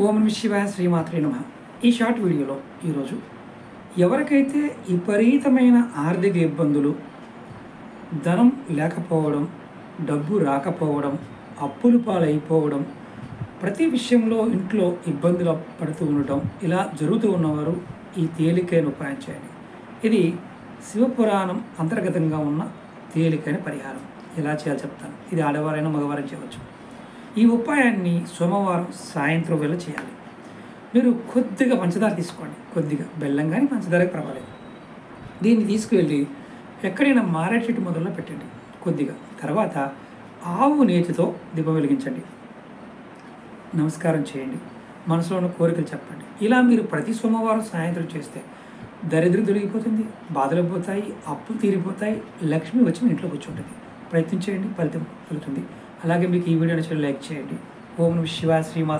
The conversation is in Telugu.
ఓం నమః శివాయ శ్రీమాత్రే నమః. ఈ షార్ట్ వీడియోలో ఈరోజు ఎవరికైతే విపరీతమైన ఆర్థిక ఇబ్బందులు, ధనం లేకపోవడం, డబ్బు రాకపోవడం, అప్పులు పాలైపోవడం, ప్రతి విషయంలో ఇంట్లో ఇబ్బందులు పడుతూ ఉండటం, ఇలా జరుగుతూ ఉన్నవారు ఈ తేలికైన ఉపాయం చేయండి. ఇది శివపురాణం అంతర్గతంగా ఉన్న తేలికైన పరిహారం. ఎలా చేయాలో చెప్తాను. ఇది ఆడవారైనా మగవారైనా చేయవచ్చు. ఈ ఉపాయాన్ని సోమవారం సాయంత్రం వేళ చేయాలి. మీరు కొద్దిగా పంచదార తీసుకోండి, కొద్దిగా బెల్లం కానీ పంచదారకి పర్వాలేదు. దీన్ని తీసుకువెళ్ళి ఎక్కడైనా మారేడు చెట్టు మొదల్లో పెట్టండి కొద్దిగా. తర్వాత ఆవు నేతితో దీపం వెలిగించండి, నమస్కారం చేయండి, మనసులో ఉన్న కోరికలు చెప్పండి. ఇలా మీరు ప్రతి సోమవారం సాయంత్రం చేస్తే దరిద్రం తొలగిపోతుంది, బాధలు పోతాయి, అప్పులు తీరిపోతాయి, లక్ష్మి వచ్చి మీ ఇంట్లో కూర్చుంటుంది. ప్రయత్నం చేయండి, ఫలితం కలుగుతుంది. అలాగే మీకు ఈ వీడియో నచ్చితే లైక్ చేయండి. ఓం నమః శివాయ శ్రీమాత.